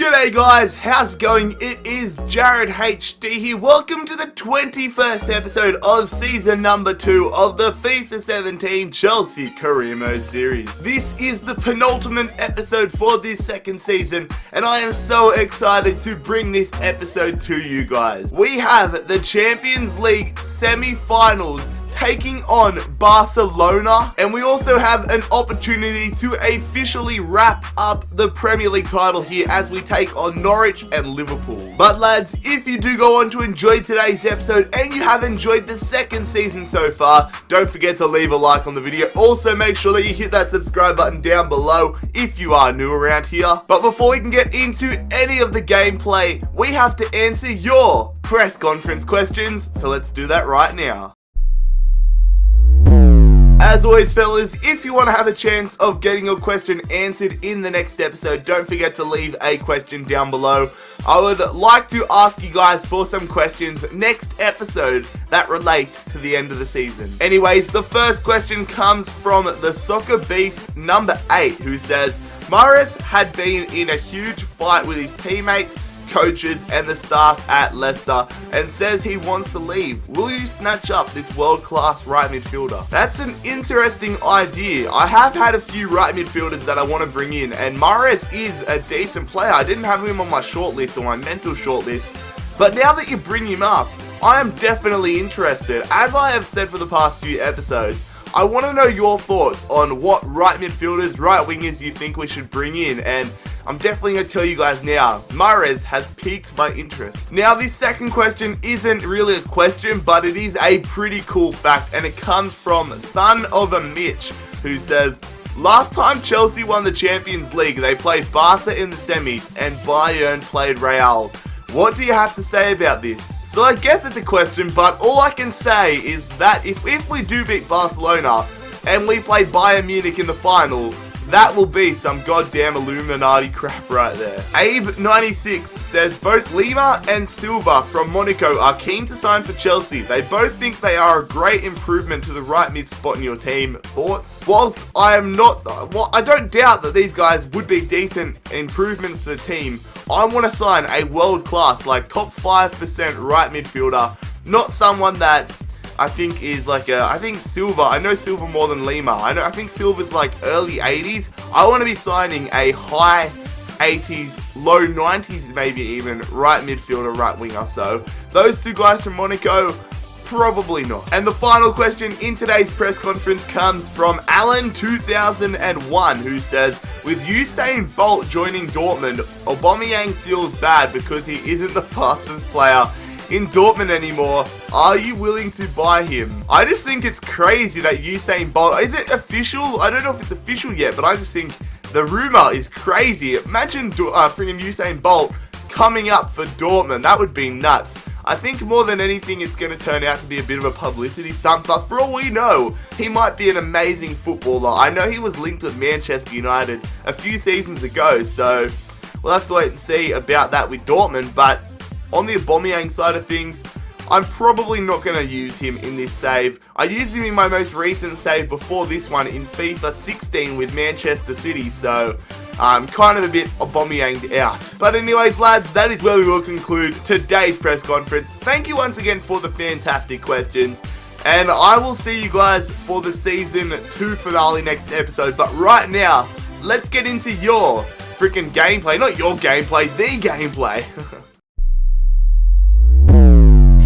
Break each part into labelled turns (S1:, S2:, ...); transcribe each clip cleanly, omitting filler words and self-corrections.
S1: G'day guys, how's it going? It is Jared HD here. Welcome to the 21st episode of season number 2 of the FIFA 17 Chelsea Career Mode series. This is the penultimate episode for this second season, and I am so excited to bring this episode to you guys. We have the Champions League semi-finals taking on Barcelona, and we also have an opportunity to officially wrap up the Premier League title here as we take on Norwich and Liverpool. But lads, if you do go on to enjoy today's episode and you have enjoyed the second season so far, don't forget to leave a like on the video. Also make sure that you hit that subscribe button down below if you are new around here. But before we can get into any of the gameplay, we have to answer your press conference questions, so let's do that right now. As always fellas, if you want to have a chance of getting your question answered in the next episode, don't forget to leave a question down below. I would like to ask you guys for some questions next episode that relate to the end of the season. Anyways, the first question comes from the Soccer Beast number 8, who says, Mahrez had been in a huge fight with his teammates, coaches and the staff at Leicester and says he wants to leave. Will you snatch up this world-class right midfielder? That's an interesting idea. I have had a few right midfielders that I want to bring in, and Mahrez is a decent player. I didn't have him on my shortlist or my mental shortlist, but now that you bring him up, I am definitely interested. As I have said for the past few episodes, I want to know your thoughts on what right midfielders, right wingers you think we should bring in, and I'm definitely going to tell you guys now, Mahrez has piqued my interest. Now, this second question isn't really a question, but it is a pretty cool fact, and it comes from son of a Mitch, who says, last time Chelsea won the Champions League, they played Barca in the semis, and Bayern played Real. What do you have to say about this? So I guess it's a question, but all I can say is that if we do beat Barcelona, and we play Bayern Munich in the final, that will be some goddamn Illuminati crap right there. Abe96 says both Lima and Silva from Monaco are keen to sign for Chelsea. They both think they are a great improvement to the right mid spot in your team. Thoughts? Whilst I am not, I don't doubt that these guys would be decent improvements to the team, I want to sign a world class, like top 5% right midfielder, not someone that I think is like I think Silva. I know Silva more than Lima. I think Silva's like early 80s. I want to be signing a high 80s, low 90s maybe even right midfielder, right winger. So those two guys from Monaco, probably not. And the final question in today's press conference comes from Alan2001, who says, with Usain Bolt joining Dortmund, Aubameyang feels bad because he isn't the fastest player in Dortmund anymore. Are you willing to buy him? I just think it's crazy that Usain Bolt, is it official? I don't know if it's official yet, but I just think the rumor is crazy. Imagine freaking Usain Bolt coming up for Dortmund. That would be nuts. I think more than anything it's going to turn out to be a bit of a publicity stunt, but for all we know, he might be an amazing footballer. I know he was linked with Manchester United a few seasons ago, so we'll have to wait and see about that with Dortmund. But on the Aubameyang side of things, I'm probably not going to use him in this save. I used him in my most recent save before this one in FIFA 16 with Manchester City, so I'm kind of a bit Aubameyanged out. But anyways lads, that is where we will conclude today's press conference. Thank you once again for the fantastic questions, and I will see you guys for the season 2 finale next episode. But right now, let's get into your freaking gameplay. Not your gameplay, the gameplay.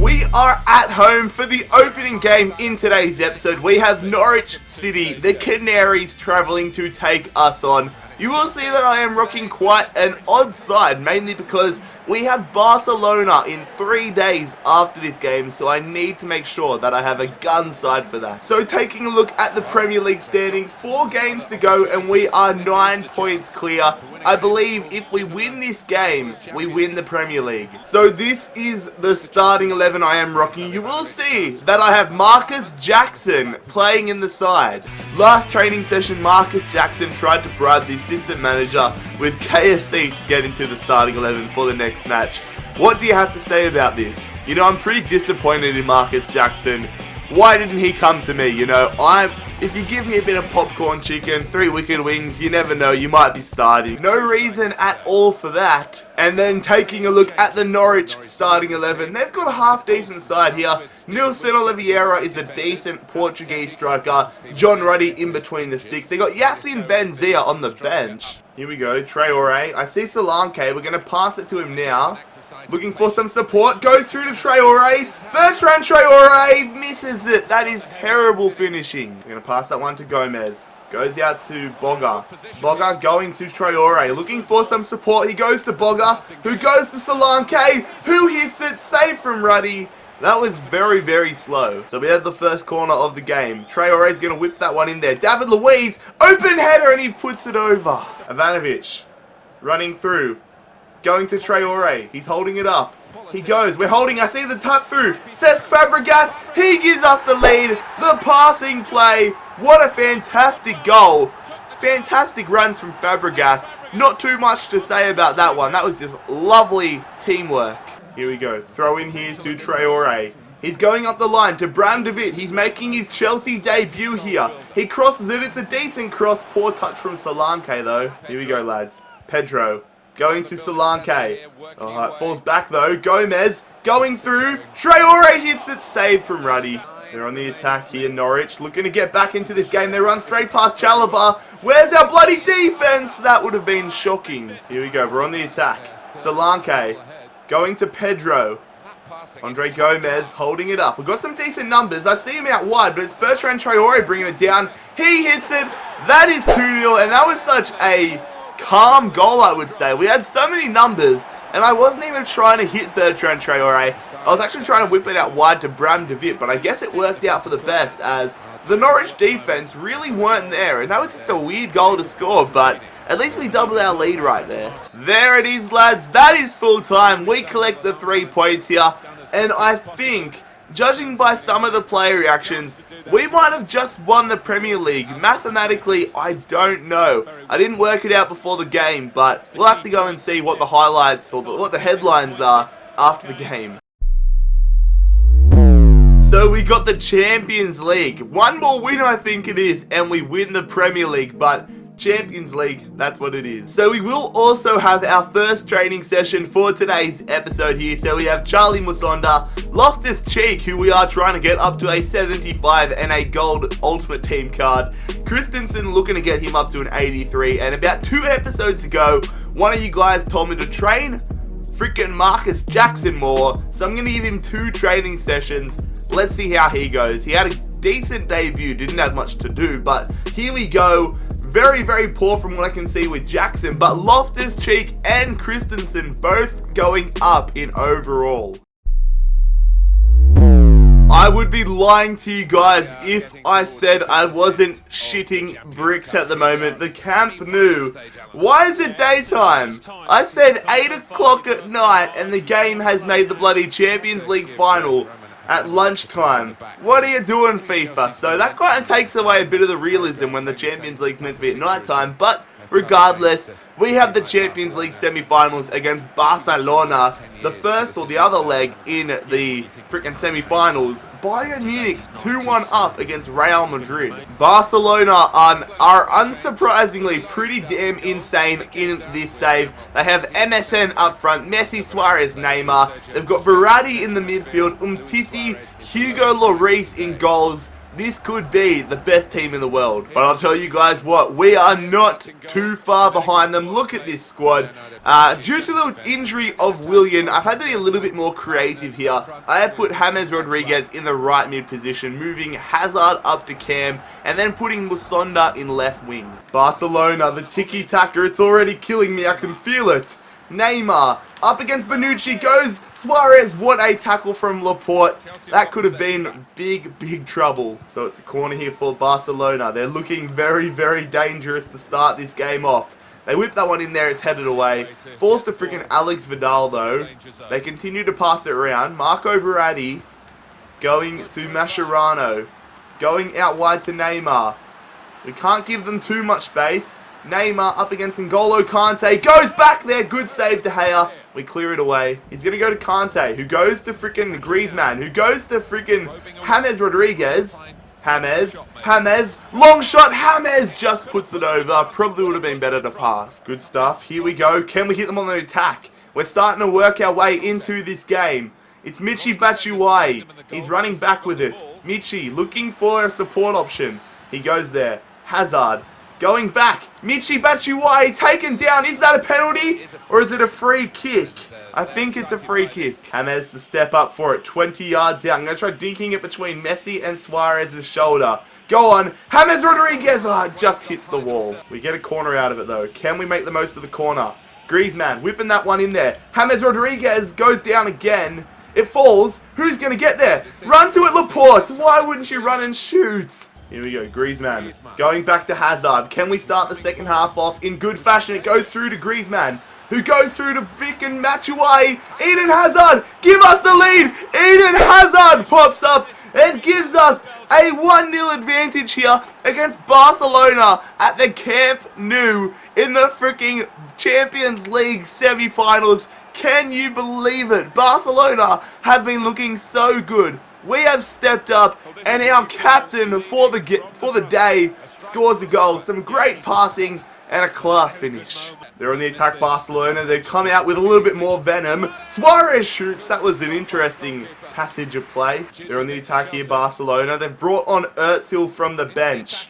S1: We are at home for the opening game in today's episode. We have Norwich City, the Canaries, travelling to take us on. You will see that I am rocking quite an odd side, mainly because we have Barcelona in 3 days after this game, so I need to make sure that I have a gun side for that. So taking a look at the Premier League standings, 4 games to go and we are 9 points clear. I believe if we win this game, we win the Premier League. So this is the starting 11 I am rocking. You will see that I have Marcus Jackson playing in the side. Last training session, Marcus Jackson tried to bribe the assistant manager with KFC to get into the starting 11 for the next match. What do you have to say about this? You know, I'm pretty disappointed in Marcus Jackson. Why didn't he come to me? You know, if you give me a bit of popcorn chicken, 3 wicked wings, you never know, you might be starting. No reason at all for that. And then taking a look at the Norwich starting 11, they've got a half-decent side here. Nilson Oliveira is a decent Portuguese striker. John Ruddy in between the sticks. They got Yacine Benzia on the bench. Here we go, Traore. I see Solanke. We're going to pass it to him now. Looking for some support. Goes through to Traore. Bertrand Traore misses it. That is terrible finishing. We're going to pass that one to Gomez. Goes out to Bogger. Bogger going to Traore. Looking for some support. He goes to Bogger. Who goes to Solanke. Who hits it. Save from Ruddy. That was very, very slow. So we had the first corner of the game. Traore is going to whip that one in there. David Luiz. Open header and he puts it over. Ivanovic running through. Going to Traore. He's holding it up. He goes. We're holding. I see the tap through. Cesc Fabregas. He gives us the lead. The passing play. What a fantastic goal. Fantastic runs from Fabregas. Not too much to say about that one. That was just lovely teamwork. Here we go. Throw in here to Traore. He's going up the line to Bram de Vet. He's making his Chelsea debut here. He crosses it. It's a decent cross. Poor touch from Solanke though. Here we go, lads. Pedro. Going to Solanke. Alright, falls back though. Gomez going through. Traore hits it. Save from Ruddy. They're on the attack here, Norwich. Looking to get back into this game. They run straight past Chalobah. Where's our bloody defense? That would have been shocking. Here we go. We're on the attack. Solanke. Going to Pedro. Andre Gomez holding it up. We've got some decent numbers. I see him out wide, but it's Bertrand Traore bringing it down. He hits it. That is 2-0, and that was such a calm goal, I would say. We had so many numbers, and I wasn't even trying to hit Bertrand Traore. I was actually trying to whip it out wide to Bram de Vet, but I guess it worked out for the best, as the Norwich defense really weren't there, and that was just a weird goal to score, but at least we doubled our lead right there. There it is, lads. That is full time. We collect the 3 points here, and I think, judging by some of the player reactions, we might have just won the Premier League. Mathematically, I don't know. I didn't work it out before the game, but we'll have to go and see what the highlights or what the headlines are after the game. So we got the Champions League. One more win, I think it is, and we win the Premier League, but Champions League, that's what it is. So we will also have our first training session for today's episode here. So we have Charlie Musonda, Loftus-Cheek, who we are trying to get up to a 75 and a gold Ultimate Team card. Christensen looking to get him up to an 83. And about 2 episodes ago, one of you guys told me to train freaking Marcus Jackson more. So I'm going to give him 2 training sessions. Let's see how he goes. He had a decent debut, didn't have much to do, but here we go. Very, very poor from what I can see with Jackson, but Loftus-Cheek and Christensen both going up in overall. I would be lying to you guys if I said I wasn't shitting bricks at the moment. The Camp Nou. Why is it daytime? I said 8 o'clock at night and the game has made the bloody Champions League final at lunchtime. What are you doing, FIFA? So that kind of takes away a bit of the realism when the Champions League's meant to be at night time, but regardless, we have the Champions League semi-finals against Barcelona, the first or the other leg in the freaking semi-finals. Bayern Munich 2-1 up against Real Madrid. Barcelona are unsurprisingly pretty damn insane in this save. They have MSN up front, Messi, Suarez, Neymar. They've got Verratti in the midfield, Umtiti, Hugo Lloris in goals. This could be the best team in the world. But I'll tell you guys what, we are not too far behind them. Look at this squad. Due to the injury of Willian, I've had to be a little bit more creative here. I have put James Rodriguez in the right mid position, moving Hazard up to cam, and then putting Musonda in left wing. Barcelona, the tiki-taka, it's already killing me. I can feel it. Neymar up against Bonucci, goes Suarez. What a tackle from Laporte. That could have been big trouble. So it's a corner here for Barcelona. They're looking very, very dangerous to start this game off. They whip that one in there, it's headed away. Falls to freaking Alex Vidal though. They continue to pass it around. Marco Verratti going to Mascherano. Going out wide to Neymar. We can't give them too much space. Neymar up against N'Golo Kante. Goes back there. Good save, De Gea. We clear it away. He's going to go to Kante, who goes to freaking Griezmann, who goes to freaking James Rodriguez. James, long shot, James just puts it over. Probably would have been better to pass. Good stuff. Here we go. Can we hit them on the attack? We're starting to work our way into this game. It's Michy Batshuayi. He's running back with it. Michy looking for a support option. He goes there. Hazard going back. Michy Batshuayi taken down. Is that a penalty or is it a free kick? I think it's a free kick. James to step up for it. 20 yards out. I'm going to try dinking it between Messi and Suarez's shoulder. Go on. James Rodriguez. Just hits the wall. We get a corner out of it though. Can we make the most of the corner? Griezmann whipping that one in there. James Rodriguez goes down again. It falls. Who's going to get there? Run to it, Laporte. Why wouldn't you run and shoot? Here we go, Griezmann. Going back to Hazard. Can we start the second half off in good fashion? It goes through to Griezmann, who goes through to Vicken Batshuayi. Eden Hazard, give us the lead. Eden Hazard pops up and gives us a 1-0 advantage here against Barcelona at the Camp Nou in the freaking Champions League semi-finals. Can you believe it? Barcelona have been looking so good. We have stepped up, and our captain for the day scores a goal. Some great passing and a class finish. They're on the attack, Barcelona. They come out with a little bit more venom. Suarez shoots. That was an interesting passage of play. They're on the attack here, Barcelona. They've brought on Özil from the bench.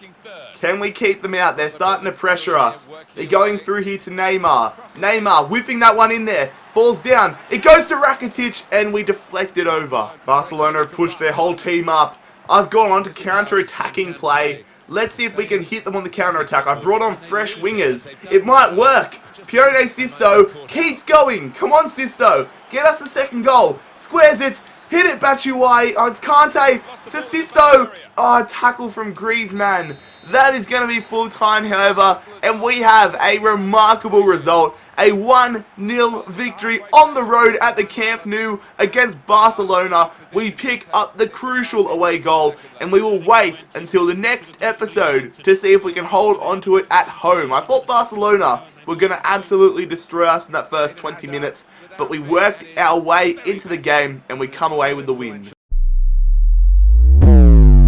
S1: Can we keep them out? They're starting to pressure us. They're going through here to Neymar. Neymar whipping that one in there. Falls down. It goes to Rakitic and we deflect it over. Barcelona have pushed their whole team up. I've gone on to counter-attacking play. Let's see if we can hit them on the counter-attack. I've brought on fresh wingers. It might work. Pione Sisto keeps going. Come on, Sisto. Get us the second goal. Squares it. Hit it, Batshuayi. Oh, it's Kante to Sisto. Oh, tackle from Griezmann. That is going to be full time, however. And we have a remarkable result. A 1-0 victory on the road at the Camp Nou against Barcelona. We pick up the crucial away goal. And we will wait until the next episode to see if we can hold on to it at home. I thought Barcelona were going to absolutely destroy us in that first 20 minutes. But we worked our way into the game and we come away with the win.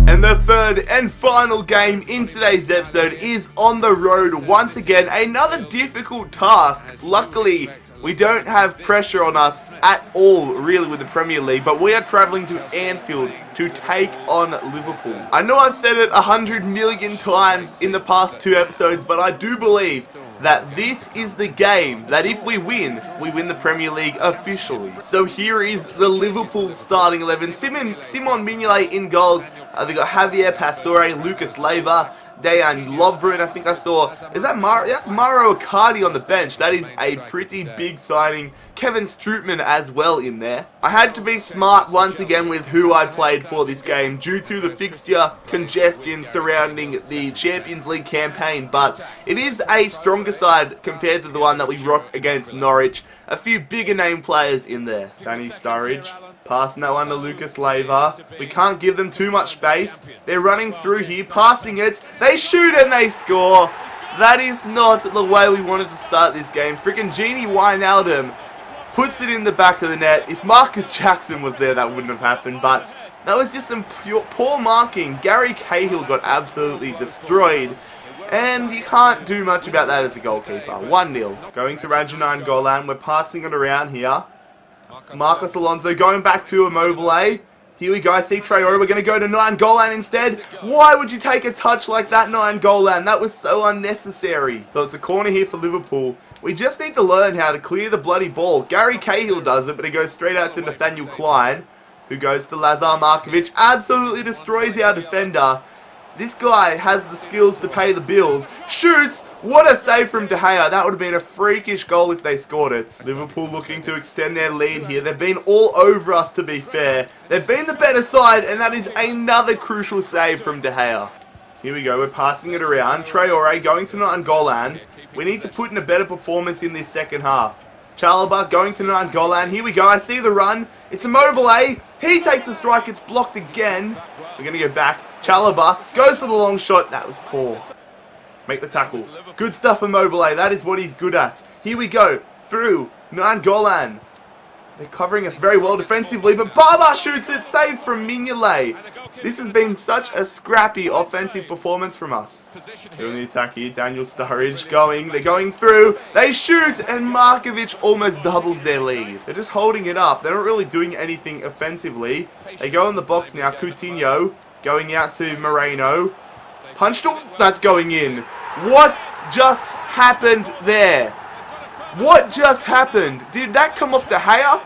S1: And the third and final game in today's episode is on the road once again. Another difficult task. Luckily, we don't have pressure on us at all, really, with the Premier League. But we are travelling to Anfield to take on Liverpool. I know I've said it 100 million times in the past 2 episodes, but I do believe that this is the game that if we win the Premier League officially. So here is the Liverpool starting 11. Simon Mignolet in goals. They got Javier Pastore, Lucas Leiva, Dejan Lovren. I think I saw. Is that that's Mauro Icardi on the bench? That is a pretty big signing. Kevin Strootman as well in there. I had to be smart once again with who I played for this game due to the fixture congestion surrounding the Champions League campaign, but it is a stronger side compared to the one that we rocked against Norwich. A few bigger name players in there. Danny Sturridge passing that one to Lucas Leiva. We can't give them too much space. They're running through here, passing it. They shoot and they score. That is not the way we wanted to start this game. Freaking Genie Wijnaldum puts it in the back of the net. If Marcus Jackson was there, that wouldn't have happened, but that was just some poor marking. Gary Cahill got absolutely destroyed, and you can't do much about that as a goalkeeper. 1-0. Going to Rajanan Golan. We're passing it around here. Marcos Alonso going back to Immobile. Here we go. I see Traore. We're going to go to Nainggolan instead. Why would you take a touch like that, Nainggolan? That was so unnecessary. So it's a corner here for Liverpool. We just need to learn how to clear the bloody ball. Gary Cahill does it, but it goes straight out to Nathaniel Klein, who goes to Lazar Markovic. Absolutely destroys our defender. This guy has the skills to pay the bills. Shoots. What a save from De Gea. That would have been a freakish goal if they scored it. Liverpool looking to extend their lead here. They've been all over us, to be fair. They've been the better side, and that is another crucial save from De Gea. Here we go. We're passing it around. Traore going to Nainggolan. We need to put in a better performance in this second half. Chalobah going to Nainggolan. Here we go. I see the run. It's Immobile. He takes the strike. It's blocked again. We're going to go back. Chalobah goes for the long shot. That was poor. Make the tackle. Good stuff, Immobile. That is what he's good at. Here we go. Through Nainggolan. They're covering us very well defensively, but Baba shoots it, saved from Mignolet. This has been such a scrappy offensive performance from us. Doing the attack here, Daniel Sturridge they're going through, they shoot, and Markovic almost doubles their lead. They're just holding it up, they're not really doing anything offensively. They go in the box now, Coutinho, going out to Moreno. Punched, that's going in. What just happened there? What just happened? Did that come off De Gea?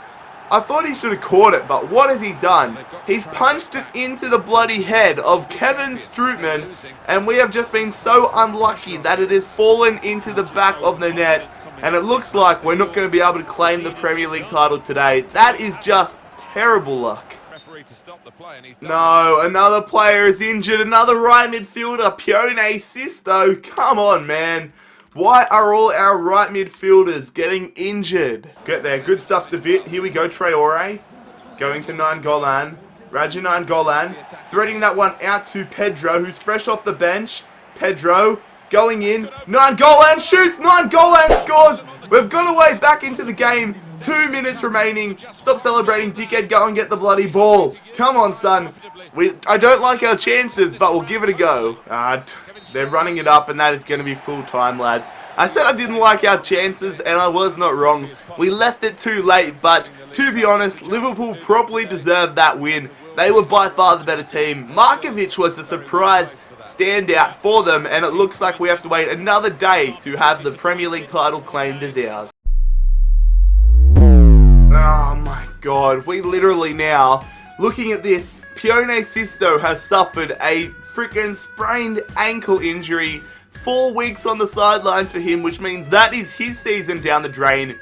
S1: I thought he should have caught it, but what has he done? He's punched it into the bloody head of Kevin Strootman, and we have just been so unlucky that it has fallen into the back of the net, and it looks like we're not going to be able to claim the Premier League title today. That is just terrible luck. No, another player is injured, another right midfielder, Pione Sisto. Come on, man. Why are all our right midfielders getting injured? Get there, good stuff, David. Here we go, Traore. Going to Nainggolan. Raja Nainggolan. Threading that one out to Pedro, who's fresh off the bench. Pedro going in. Nainggolan shoots. Nainggolan scores. We've got away back into the game. 2 minutes remaining. Stop celebrating, dickhead. Go and get the bloody ball. Come on, son. I don't like our chances, but we'll give it a go. They're running it up, and that is going to be full time, lads. I said I didn't like our chances, and I was not wrong. We left it too late, but to be honest, Liverpool probably deserved that win. They were by far the better team. Markovic was a surprise standout for them, and it looks like we have to wait another day to have the Premier League title claimed as ours. Oh my god, we literally now, looking at this, Pione Sisto has suffered a freaking sprained ankle injury. 4 weeks on the sidelines for him, which means that is his season down the drain.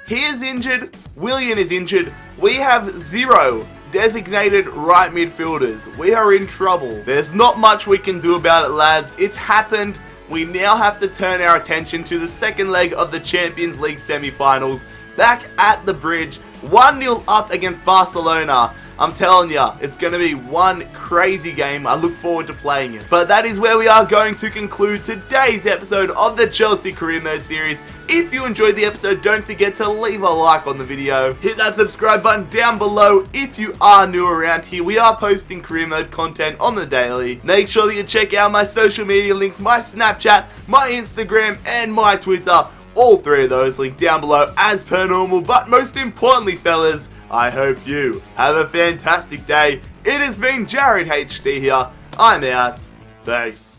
S1: He is injured, Willian is injured, we have 0 designated right midfielders. We are in trouble. There's not much we can do about it, lads. It's happened. We now have to turn our attention to the second leg of the Champions League semi-finals. Back at the Bridge, 1-0 up against Barcelona. I'm telling ya, it's going to be one crazy game. I look forward to playing it. But that is where we are going to conclude today's episode of the Chelsea Career Mode series. If you enjoyed the episode, don't forget to leave a like on the video. Hit that subscribe button down below if you are new around here. We are posting Career Mode content on the daily. Make sure that you check out my social media links, my Snapchat, my Instagram, and my Twitter. All 3 of those linked down below as per normal. But most importantly, fellas, I hope you have a fantastic day. It has been Jared HD here. I'm out. Peace.